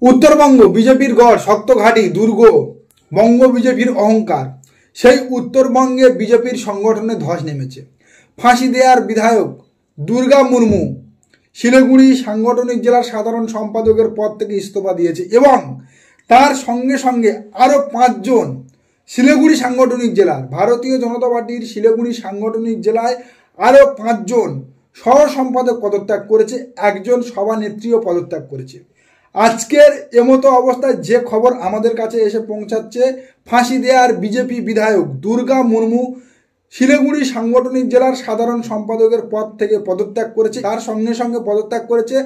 উত্তরবঙ্গ বিজেপির গড়, শক্ত ঘাঁটি, দুর্গ, বঙ্গ বিজেপির অহংকার। সেই উত্তরবঙ্গে বিজেপির সংগঠনে ধস নেমেছে। ফাঁসি দেওয়ার বিধায়ক দুর্গা মুর্মু শিলিগুড়ি সাংগঠনিক জেলার সাধারণ সম্পাদকের পদ থেকে ইস্তফা দিয়েছে এবং তার সঙ্গে সঙ্গে আরও 5 জন শিলিগুড়ি সাংগঠনিক জেলার, ভারতীয় জনতা পার্টির শিলিগুড়ি সাংগঠনিক জেলায় আরও 5 জন সহ সম্পাদক পদত্যাগ করেছে, একজন সভানেত্রীও পদত্যাগ করেছে। আজকের এমতো অবস্থায় যে খবর আমাদের কাছে এসে পৌঁছাচ্ছে, ফাঁসি দেওয়ার বিজেপি বিধায়ক দুর্গা মুর্মু শিলিগুড়ি সাংগঠনিক জেলার সাধারণ সম্পাদকের পদ থেকে পদত্যাগ করেছে। তার সঙ্গে সঙ্গে পদত্যাগ করেছে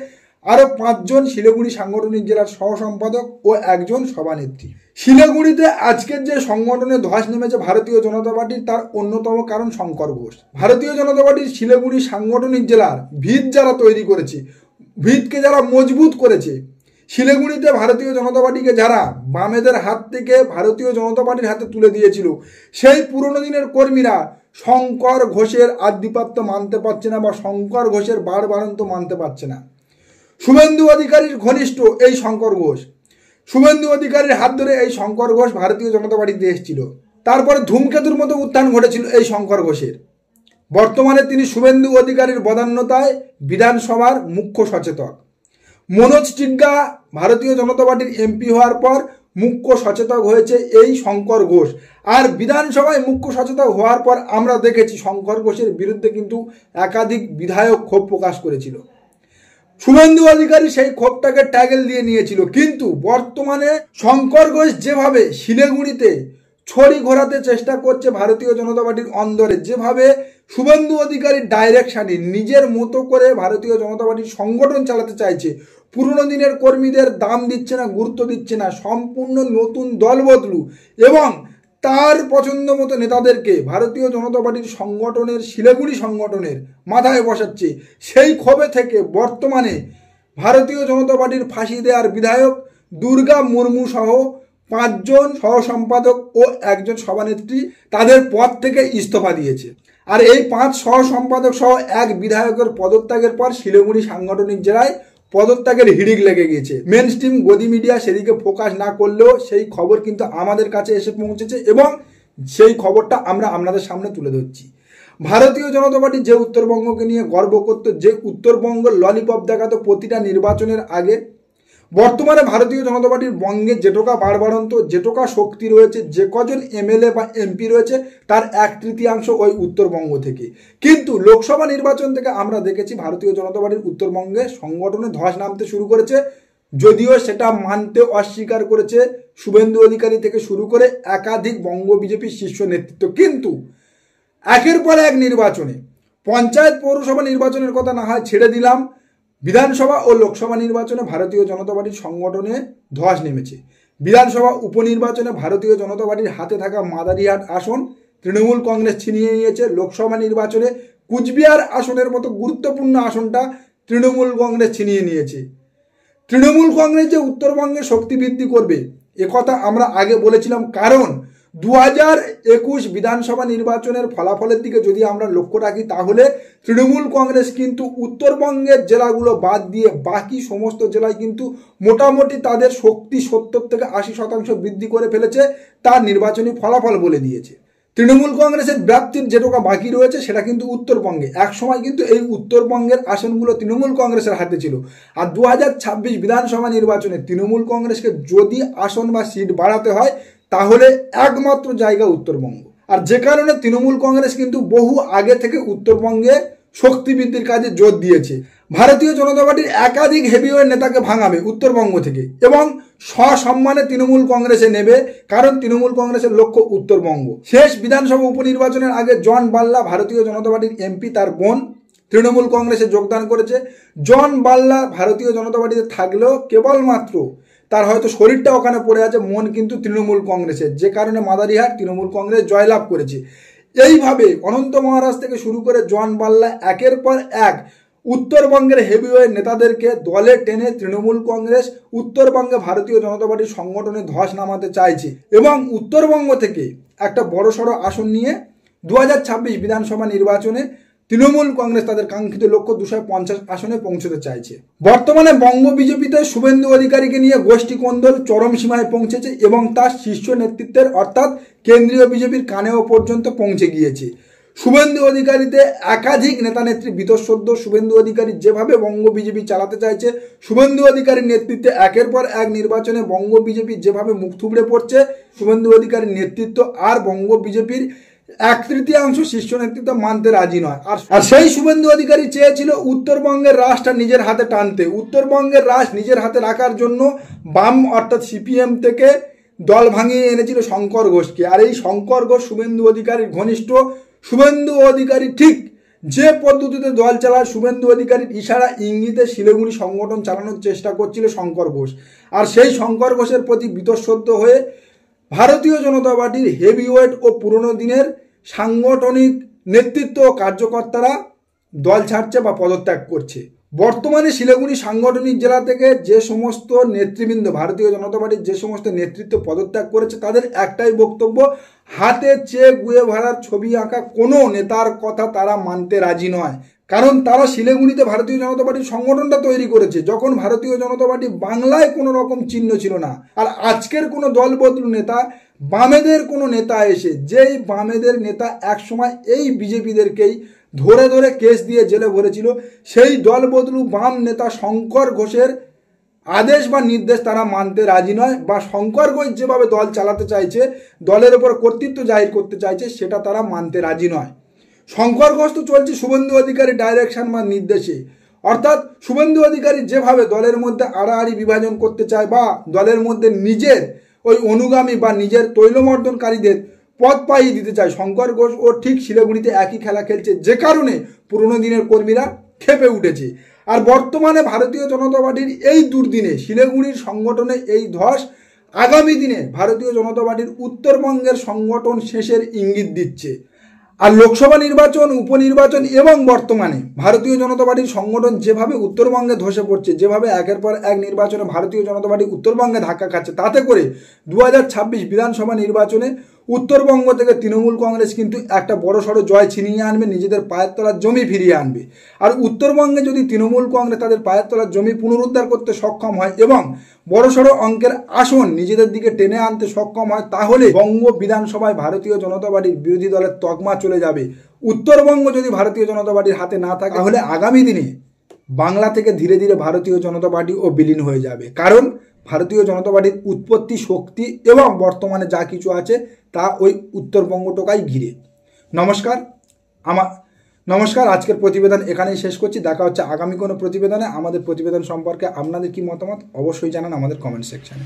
আরও 5 জন শিলিগুড়ি সাংগঠনিক জেলার সহ সম্পাদক ও একজন সভানেত্রী। শিলিগুড়িতে আজকের যে সংগঠনে ধস নেমেছে ভারতীয় জনতা পার্টির, তার অন্যতম কারণ শঙ্কর ঘোষ। ভারতীয় জনতা পার্টির শিলিগুড়ি সাংগঠনিক জেলার ভিত যারা তৈরি করেছে, ভিতকে যারা মজবুত করেছে, শিলিগুড়িতে ভারতীয় জনতা পার্টিকে যারা বামেদের হাত থেকে ভারতীয় জনতা পার্টির হাতে তুলে দিয়েছিল, সেই পুরনো দিনের কর্মীরা শঙ্কর ঘোষের আদিপাত্য মানতে পারছে না বা শঙ্কর ঘোষের বাড়বাড়ন্ত মানতে পারছে না। শুভেন্দু অধিকারীর ঘনিষ্ঠ এই শঙ্কর ঘোষ, শুভেন্দু অধিকারীর হাত ধরে এই শঙ্কর ঘোষ ভারতীয় জনতা পার্টিতে এসেছিল। তারপরে ধূমকেতুর মতো উত্থান ঘটেছিল এই শঙ্কর ঘোষের। বর্তমানে তিনি শুভেন্দু অধিকারীর বদান্যতায় বিধানসভার মুখ্য সচেতক। মনোজ টিগ্গা ভারতীয় জনতা পার্টির এমপি হওয়ার পর মুখ্য সচেতক হয়েছে এই শঙ্কর ঘোষ। আর বিধানসভায় মুখ্য সচেতক হওয়ার পর আমরা দেখেছি শঙ্কর ঘোষের বিরুদ্ধে কিন্তু একাধিক বিধায়ক ক্ষোভ প্রকাশ করেছিল। শুভেন্দু অধিকারী সেই ক্ষোভটাকে ট্যাগেল দিয়ে নিয়েছিল। কিন্তু বর্তমানে শঙ্কর ঘোষ যেভাবে শিলিগুড়িতে ছড়ি ঘোরাতে চেষ্টা করছে ভারতীয় জনতা পার্টির অন্দরে, যেভাবে শুভেন্দু অধিকারীর ডাইরেকশানে নিজের মতো করে ভারতীয় জনতা পার্টির সংগঠন চালাতে চাইছে, পুরনো দিনের কর্মীদের দাম দিচ্ছে না, গুরুত্ব দিচ্ছে না, সম্পূর্ণ নতুন দল বদলু এবং তার পছন্দ মতো নেতাদেরকে ভারতীয় জনতা পার্টির সংগঠনের, শিলিগুড়ি সংগঠনের মাথায় বসাচ্ছে, সেই ক্ষোভে থেকে বর্তমানে ভারতীয় জনতা পার্টির ফাঁসি দেওয়ার বিধায়ক দুর্গা মুর্মু সহ 5 জন সহ সম্পাদক ও একজন সভানেত্রী তাদের পদ থেকে ইস্তফা দিয়েছে। আর এই 5 সহ সম্পাদক সহ এক বিধায়কের পদত্যাগের পর শিলিগুড়ি সাংগঠনিক জেলায় পদত্যাগের হিড়িক লেগে গিয়েছে। মেন স্ট্রিম গদি মিডিয়া সেদিকে ফোকাস না করলেও সেই খবর কিন্তু আমাদের কাছে এসে পৌঁছেছে এবং সেই খবরটা আমরা আপনাদের সামনে তুলে ধরছি। ভারতীয় জনতা পার্টি যে উত্তরবঙ্গকে নিয়ে গর্ব করত, যে উত্তরবঙ্গ ললিপপ দেখাতো প্রতিটা নির্বাচনের আগে, বর্তমানে ভারতীয় জনতা পার্টির বঙ্গে যেটুকা বাড়বাড়ন্ত, যেটুকা শক্তি রয়েছে, যে কজন এমএলএ বা এমপি রয়েছে, তার 1/3 ওই উত্তরবঙ্গ থেকে। কিন্তু লোকসভা নির্বাচন থেকে আমরা দেখেছি ভারতীয় জনতা পার্টির উত্তরবঙ্গে সংগঠনে ধস নামতে শুরু করেছে, যদিও সেটা মানতে অস্বীকার করেছে শুভেন্দু অধিকারী থেকে শুরু করে একাধিক বঙ্গ বিজেপির শীর্ষ নেতৃত্ব। কিন্তু একের পর এক নির্বাচনে, পঞ্চায়েত পৌরসভা নির্বাচনের কথা না হয় ছেড়ে দিলাম, বিধানসভা ও লোকসভা নির্বাচনে ভারতীয় জনতা পার্টির সংগঠনে ধস নেমেছে। বিধানসভা উপনির্বাচনে ভারতীয় জনতা পার্টির হাতে থাকা মাদারিহাট আসন তৃণমূল কংগ্রেস ছিনিয়ে নিয়েছে। লোকসভা নির্বাচনে কুচবিহার আসনের মতো গুরুত্বপূর্ণ আসনটা তৃণমূল কংগ্রেস ছিনিয়ে নিয়েছে। তৃণমূল কংগ্রেস যে উত্তরবঙ্গে শক্তি বৃদ্ধি করবে একথা আমরা আগে বলেছিলাম, কারণ 2021 বিধানসভা নির্বাচনের ফলাফলের দিকে যদি আমরা লক্ষ্য রাখি, তাহলে তৃণমূল কংগ্রেস কিন্তু উত্তরবঙ্গের জেলাগুলো বাদ দিয়ে বাকি সমস্ত জেলায় কিন্তু মোটামুটি তাদের শক্তি 70 থেকে 80% বৃদ্ধি করে ফেলেছে, তার নির্বাচনী ফলাফল বলে দিয়েছে। তৃণমূল কংগ্রেসের ব্যাপ্তির যেটুকু বাকি রয়েছে সেটা কিন্তু উত্তরবঙ্গে। একসময় কিন্তু এই উত্তরবঙ্গের আসনগুলো তৃণমূল কংগ্রেসের হাতে ছিল। আর 2026 বিধানসভা নির্বাচনে তৃণমূল কংগ্রেসকে যদি আসন বা সিট বাড়াতে হয়, তাহলে একমাত্র জায়গা উত্তরবঙ্গ। আর যে কারণে তৃণমূল কংগ্রেস কিন্তু বহু আগে থেকে উত্তরবঙ্গে শক্তি বৃদ্ধির কাজে জোর দিয়েছে। ভারতীয় জনতা পার্টির একাধিক হেভিওয়েট নেতাকে ভাঙাবে উত্তরবঙ্গ থেকে এবং সসম্মানে তৃণমূল কংগ্রেসে নেবে, কারণ তৃণমূল কংগ্রেসের লক্ষ্য উত্তরবঙ্গ। শেষ বিধানসভা উপনির্বাচনের আগে জন বাল্লা, ভারতীয় জনতা পার্টির এমপি, তার বোন তৃণমূল কংগ্রেসে যোগদান করেছে। জন বাল্লা ভারতীয় জনতা পার্টিতে থাকলেও কেবলমাত্র তার হয়তো শরীরটা ওখানে পড়ে আছে, মন কিন্তু তৃণমূল কংগ্রেসের, যে কারণে মাদারিহাট তৃণমূল কংগ্রেস জয়লাভ করেছে। এইভাবে অনন্ত মহারাজ থেকে শুরু করে জন বাল্লা একের পর এক উত্তরবঙ্গের হেভিওয়েট নেতাদেরকে দলে টেনে তৃণমূল কংগ্রেস উত্তরবঙ্গে ভারতীয় জনতা পার্টির সংগঠনে ধস নামাতে চাইছে এবং উত্তরবঙ্গ থেকে একটা বড়সড় আসন নিয়ে 2026 বিধানসভা নির্বাচনে তৃণমূল কংগ্রেস তাদের কাঙ্ক্ষিত লক্ষ্য 250 আসনে পৌঁছতে চাইছে। বর্তমানে বঙ্গ বিজেপিতে শুভেন্দু অধিকারীকে নিয়ে গোষ্ঠী কোন্দল চরম সীমায় পৌঁছেছে এবং তার শীর্ষ নেতৃত্বের অর্থাৎ কেন্দ্রীয় বিজেপির কানেও পর্যন্ত পৌঁছে গিয়েছে। শুভেন্দু অধিকারীতে একাধিক নেতা নেত্রী বীতশ্রদ্ধ। শুভেন্দু অধিকারী যেভাবে বঙ্গ বিজেপি চালাতে চাইছে, শুভেন্দু অধিকারীর নেতৃত্বে একের পর এক নির্বাচনে বঙ্গ বিজেপি যেভাবে মুখ থুবড়ে পড়ছে, শুভেন্দু অধিকারীর নেতৃত্ব আর বঙ্গ বিজেপির 1/3 শীর্ষ নেতৃত্ব মানতে রাজি নয়। আর সেই শুভেন্দু অধিকারী চেয়েছিল উত্তরবঙ্গের রাশটা নিজের হাতে টানতে। উত্তরবঙ্গের রাশ নিজের হাতে রাখার জন্য বাম অর্থাৎ সিপিএম থেকে দল ভাঙিয়ে এনেছিল শঙ্কর ঘোষকে। আর এই শঙ্কর ঘোষ শুভেন্দু অধিকারীর ঘনিষ্ঠ। শুভেন্দু অধিকারী ঠিক যে পদ্ধতিতে দল চালায়, শুভেন্দু অধিকারীর ইশারা ইঙ্গিতে শিলিগুড়ি সংগঠন চালানোর চেষ্টা করছিল শঙ্কর ঘোষ। আর সেই শঙ্কর ঘোষের প্রতি বীতশ্রদ্ধ হয়ে ভারতীয় জনতা পার্টির হেভিওয়েট ও পুরনো দিনের সাংগঠনিক নেতৃত্ব ও কার্যকর্তারা দল ছাড়ছে বা পদত্যাগ করছে। বর্তমানে শিলিগুড়ি সাংগঠনিক জেলা থেকে যে সমস্ত নেতৃবৃন্দ ভারতীয় জনতা পার্টির যে সমস্ত নেতৃত্ব পদত্যাগ করেছে, তাদের একটাই বক্তব্য, হাতে চেয়ে গুয়ে ভরার ছবি আঁকা কোনো নেতার কথা তারা মানতে রাজি নয়। কারণ তারা শিলিগুড়িতে ভারতীয় জনতা পার্টির সংগঠনটা তৈরি করেছে যখন ভারতীয় জনতা পার্টি বাংলায় কোনো রকম চিহ্ন ছিল না। আর আজকের কোনো দল বদলু নেতা, বামেদের কোনো নেতা এসে, যেই বামেদের নেতা একসময় এই বিজেপিদেরকেই ধরে ধরে কেস দিয়ে জেলে ভরেছিল, সেই দল বদলু বাম নেতা শঙ্কর ঘোষের আদেশ বা নির্দেশ তারা মানতে রাজি নয়, বা শঙ্কর ঘোষ যেভাবে দল চালাতে চাইছে, দলের ওপর কর্তৃত্ব জাহির করতে চাইছে, সেটা তারা মানতে রাজি নয়। শঙ্কর ঘোষ তো চলছে শুভেন্দু অধিকারী ডাইরেকশন বা নির্দেশে। অর্থাৎ শুভেন্দু অধিকারী যেভাবে দলের মধ্যে আড়াআড়ি বিভাজন করতে চায় বা দলের মধ্যে নিজের ওই অনুগামী বা নিজের তৈলমর্দনকারীদের পদ পাইয়ে দিতে চায়, শঙ্কর ঘোষ ও ঠিক শিলিগুড়িতে একই খেলা খেলছে, যে কারণে পুরনো দিনের কর্মীরা ক্ষেপে উঠেছে। আর বর্তমানে ভারতীয় জনতা পার্টির এই দুর্দিনে শিলিগুড়ির সংগঠনে এই ধস আগামী দিনে ভারতীয় জনতা পার্টির উত্তরবঙ্গের সংগঠন শেষের ইঙ্গিত দিচ্ছে। আর লোকসভা নির্বাচন, উপনির্বাচন এবং বর্তমানে ভারতীয় জনতা পার্টির সংগঠন যেভাবে উত্তরবঙ্গে ধসে পড়ছে, যেভাবে একের পর এক নির্বাচনে ভারতীয় জনতা পার্টি উত্তরবঙ্গে ধাক্কা খাচ্ছে, তাতে করে 2026 বিধানসভা নির্বাচনে উত্তরবঙ্গ থেকে তৃণমূল কংগ্রেস কিন্তু একটা বড়সড় জয় ছিনিয়ে আনবে, নিজেদের পায়ের তলার জমি ফিরিয়ে আনবে। আর উত্তরবঙ্গে যদি তৃণমূল কংগ্রেস তাদের পায়ের তলার জমি পুনরুদ্ধার করতে সক্ষম হয় এবং বড়সড় অঙ্কের আসন নিজেদের দিকে টেনে আনতে সক্ষম হয়, তাহলে বঙ্গ বিধানসভায় ভারতীয় জনতা পার্টির বিরোধী দলের তকমা চলে যাবে। উত্তরবঙ্গ যদি ভারতীয় জনতা পার্টির হাতে না থাকে, তাহলে আগামী দিনে বাংলা থেকে ধীরে ধীরে ভারতীয় জনতা পার্টিও বিলীন হয়ে যাবে। কারণ ভারতীয় জনতা পার্টির উৎপত্তি, শক্তি এবং বর্তমানে যা কিছু আছে তা ওই উত্তরবঙ্গটাই ঘিরে। নমস্কার, আজকের প্রতিবেদন এখানেই শেষ করছি। দেখা হচ্ছে আগামী কোনো প্রতিবেদনে। আমাদের প্রতিবেদন সম্পর্কে আপনাদের কি মতামত অবশ্যই জানান আমাদের কমেন্ট সেকশনে।